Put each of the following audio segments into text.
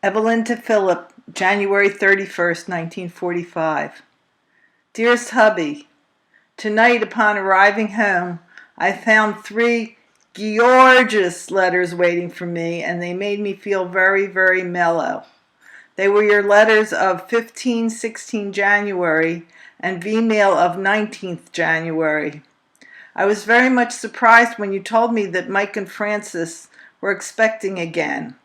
Evelyn to Philip, January 31st, 1945. Dearest hubby, tonight upon arriving home, I found 3 gorgeous letters waiting for me, and they made me feel very, very mellow. They were your letters of 15-16 January and V-mail of 19th January. I was very much surprised when you told me that Mike and Frances were expecting again.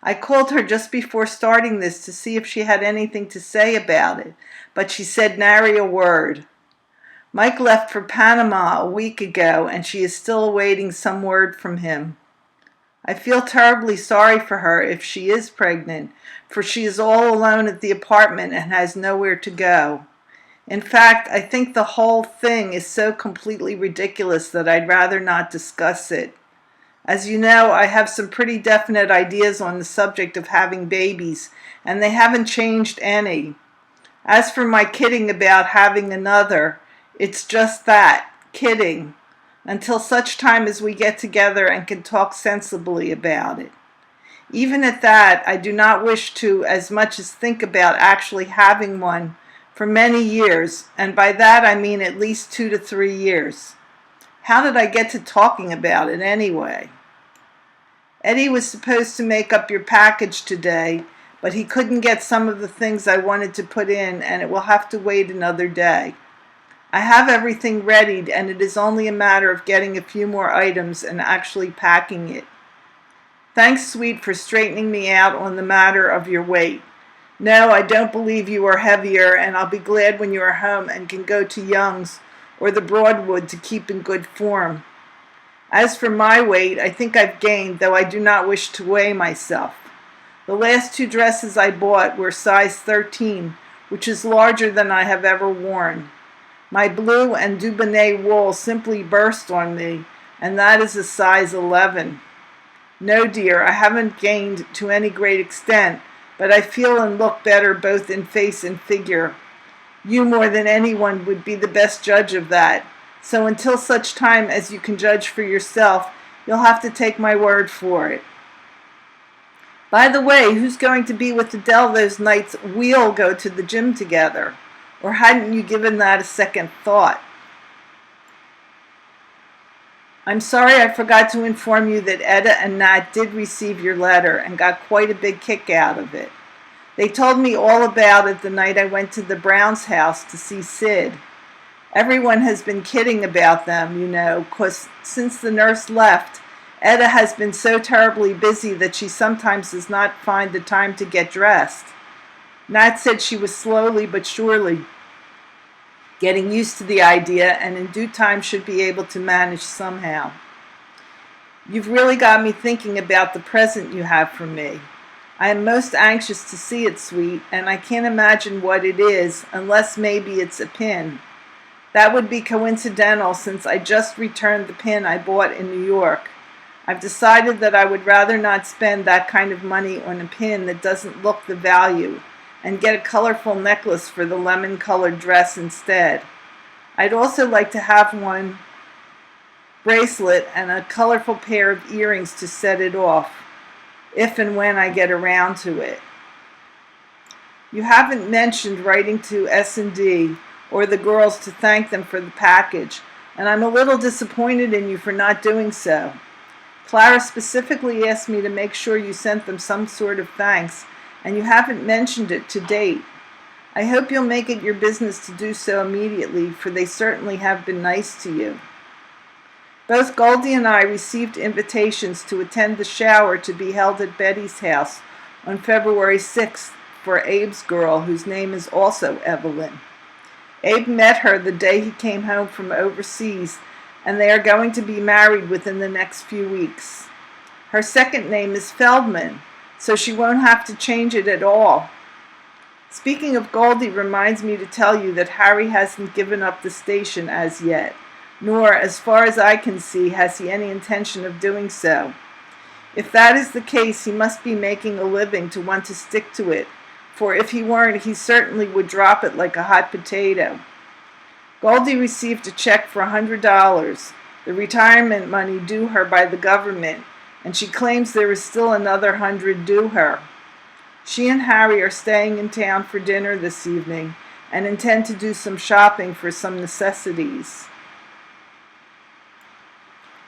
I called her just before starting this to see if she had anything to say about it, but she said nary a word. Mike left for Panama a week ago, and she is still awaiting some word from him. I feel terribly sorry for her if she is pregnant, for she is all alone at the apartment and has nowhere to go. In fact, I think the whole thing is so completely ridiculous that I'd rather not discuss it. As you know, I have some pretty definite ideas on the subject of having babies, and they haven't changed any. As for my kidding about having another, it's just that, kidding, until such time as we get together and can talk sensibly about it. Even at that, I do not wish to as much as think about actually having one for many years, and by that I mean at least 2 to 3 years. How did I get to talking about it anyway? Eddie was supposed to make up your package today, but he couldn't get some of the things I wanted to put in, and it will have to wait another day. I have everything readied, and it is only a matter of getting a few more items and actually packing it. Thanks, sweet, for straightening me out on the matter of your weight. No, I don't believe you are heavier, and I'll be glad when you are home and can go to Young's or the Broadwood to keep in good form. As for my weight, I think I've gained, though I do not wish to weigh myself. The last 2 dresses I bought were size 13, which is larger than I have ever worn. My blue and Dubonnet wool simply burst on me, and that is a size 11. No, dear, I haven't gained to any great extent, but I feel and look better both in face and figure. You more than anyone would be the best judge of that. So until such time as you can judge for yourself, you'll have to take my word for it. By the way, who's going to be with Adele those nights we'll go to the gym together? Or hadn't you given that a second thought? I'm sorry I forgot to inform you that Etta and Nat did receive your letter and got quite a big kick out of it. They told me all about it the night I went to the Browns' house to see Sid. Everyone has been kidding about them, you know, 'cause since the nurse left, Etta has been so terribly busy that she sometimes does not find the time to get dressed. Nat said she was slowly but surely getting used to the idea and in due time should be able to manage somehow. You've really got me thinking about the present you have for me. I am most anxious to see it, sweet, and I can't imagine what it is, unless maybe it's a pin. That would be coincidental since I just returned the pin I bought in New York. I've decided that I would rather not spend that kind of money on a pin that doesn't look the value, and get a colorful necklace for the lemon-colored dress instead. I'd also like to have one bracelet and a colorful pair of earrings to set it off, if and when I get around to it. You haven't mentioned writing to S&D or the girls to thank them for the package, and I'm a little disappointed in you for not doing so. Clara specifically asked me to make sure you sent them some sort of thanks, and you haven't mentioned it to date. I hope you'll make it your business to do so immediately, for they certainly have been nice to you. Both Goldie and I received invitations to attend the shower to be held at Betty's house on February 6th for Abe's girl, whose name is also Evelyn. Abe met her the day he came home from overseas, and they are going to be married within the next few weeks. Her second name is Feldman, so she won't have to change it at all. Speaking of Goldie reminds me to tell you that Harry hasn't given up the station as yet, nor, as far as I can see, has he any intention of doing so. If that is the case, he must be making a living to want to stick to it, for if he weren't, he certainly would drop it like a hot potato. Goldie received a check for $100, the retirement money due her by the government, and she claims there is still another $100 due her. She and Harry are staying in town for dinner this evening and intend to do some shopping for some necessities.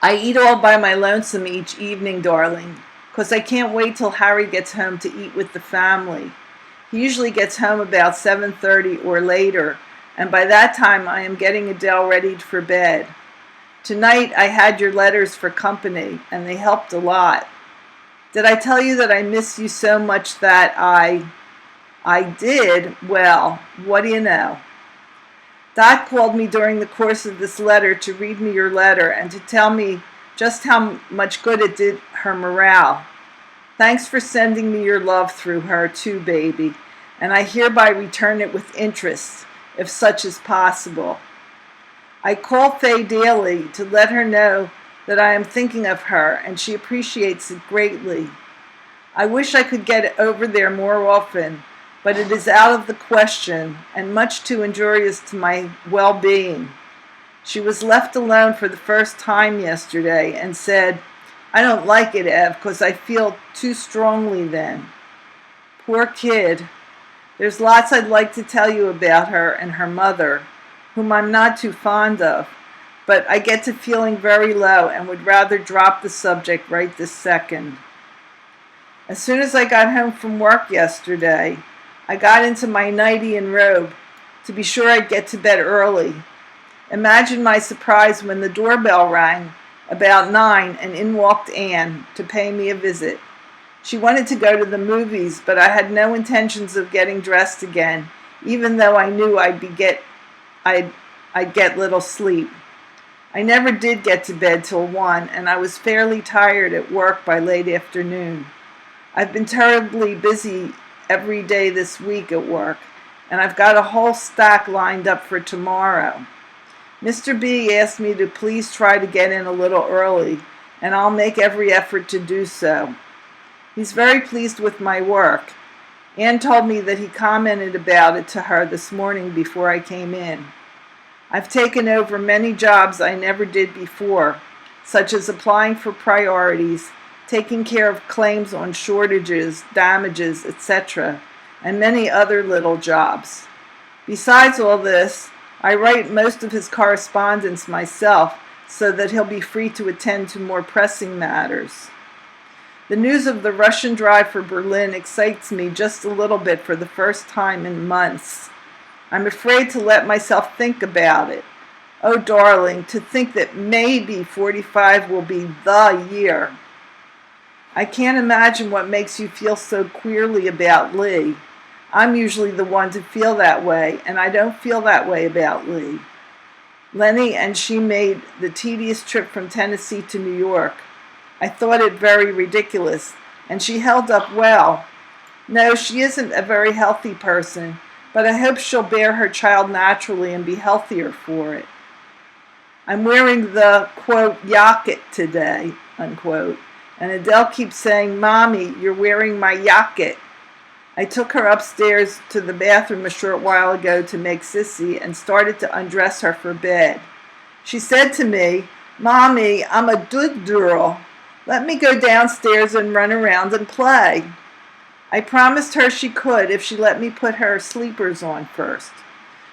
I eat all by my lonesome each evening, darling, 'cause I can't wait till Harry gets home to eat with the family. He usually gets home about 7:30 or later, and by that time I am getting Adele ready for bed. Tonight I had your letters for company, and they helped a lot. Did I tell you that I miss you so much that I did? Well, what do you know? Dot called me during the course of this letter to read me your letter and to tell me just how much good it did her morale. Thanks for sending me your love through her too, baby, and I hereby return it with interest, if such is possible. I call Faye daily to let her know that I am thinking of her, and she appreciates it greatly. I wish I could get over there more often, but it is out of the question and much too injurious to my well-being. She was left alone for the first time yesterday and said, "I don't like it, Ev, 'cause I feel too strongly then." Poor kid. There's lots I'd like to tell you about her and her mother, whom I'm not too fond of, but I get to feeling very low and would rather drop the subject right this second. As soon as I got home from work yesterday, I got into my nightie and robe to be sure I'd get to bed early. Imagine my surprise when the doorbell rang about 9 and in walked Anne to pay me a visit. She wanted to go to the movies, but I had no intentions of getting dressed again, even though I knew I'd get little sleep. I never did get to bed till 1, and I was fairly tired at work by late afternoon. I've been terribly busy every day this week at work, and I've got a whole stack lined up for tomorrow. Mr. B asked me to please try to get in a little early, and I'll make every effort to do so. He's very pleased with my work. Anne told me that he commented about it to her this morning before I came in. I've taken over many jobs I never did before, such as applying for priorities, taking care of claims on shortages, damages, etc., and many other little jobs. Besides all this, I write most of his correspondence myself so that he'll be free to attend to more pressing matters. The news of the Russian drive for Berlin excites me just a little bit for the first time in months. I'm afraid to let myself think about it. Oh, darling, to think that maybe 45 will be the year. I can't imagine what makes you feel so queerly about Lee. I'm usually the one to feel that way, and I don't feel that way about Lee. Lenny and she made the tedious trip from Tennessee to New York. I thought it very ridiculous, and she held up well. No, she isn't a very healthy person, but I hope she'll bear her child naturally and be healthier for it. I'm wearing the, quote, jacket today, unquote, and Adele keeps saying, "Mommy, you're wearing my jacket." I took her upstairs to the bathroom a short while ago to make sissy and started to undress her for bed. She said to me, "Mommy, I'm a good girl. Let me go downstairs and run around and play." I promised her she could if she let me put her sleepers on first.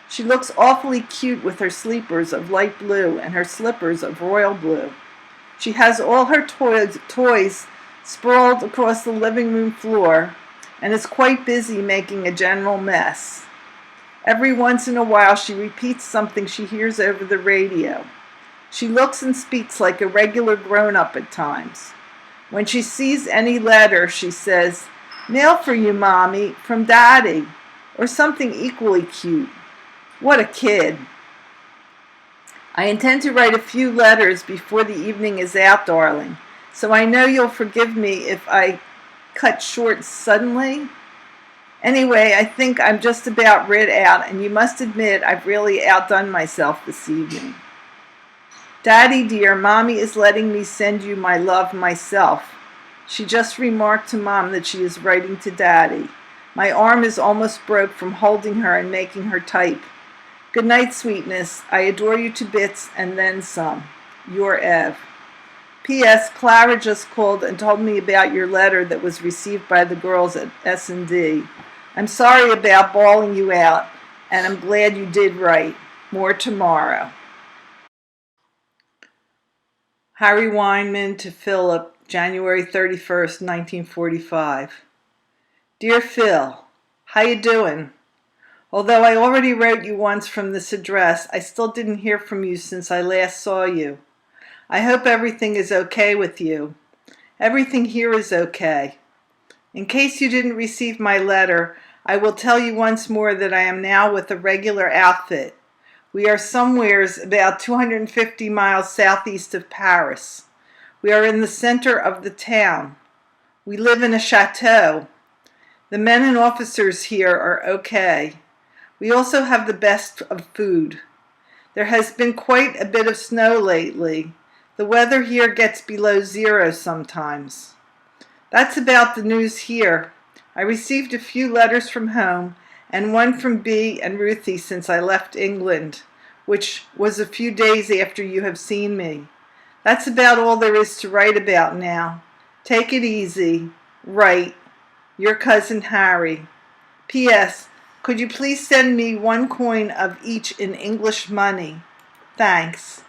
She looks awfully cute with her sleepers of light blue and her slippers of royal blue. She has all her toys sprawled across the living room floor and is quite busy making a general mess. Every once in a while she repeats something she hears over the radio. She looks and speaks like a regular grown-up at times. When she sees any letter, she says, "Mail for you, Mommy, from Daddy," or something equally cute. What a kid. I intend to write a few letters before the evening is out, darling, so I know you'll forgive me if I cut short suddenly. Anyway, I think I'm just about read out, and you must admit I've really outdone myself this evening. Daddy dear, Mommy is letting me send you my love myself. She just remarked to Mom that she is writing to Daddy. My arm is almost broke from holding her and making her type. Good night, sweetness. I adore you to bits and then some. Your Ev. P.S. Clara just called and told me about your letter that was received by the girls at S&D. I'm sorry about bawling you out, and I'm glad you did write. More tomorrow. Harry Weinman to Philip, January 31st, 1945. Dear Phil, how you doing? Although I already wrote you once from this address, I still didn't hear from you since I last saw you. I hope everything is okay with you. Everything here is okay. In case you didn't receive my letter, I will tell you once more that I am now with a regular outfit. We are somewheres about 250 miles southeast of Paris. We are in the center of the town. We live in a chateau. The men and officers here are okay. We also have the best of food. There has been quite a bit of snow lately. The weather here gets below zero sometimes. That's about the news here. I received a few letters from home and one from Bea and Ruthie since I left England, which was a few days after you have seen me. That's about all there is to write about now. Take it easy. Write. Your cousin Harry. P.S. Could you please send me 1 coin of each in English money? Thanks.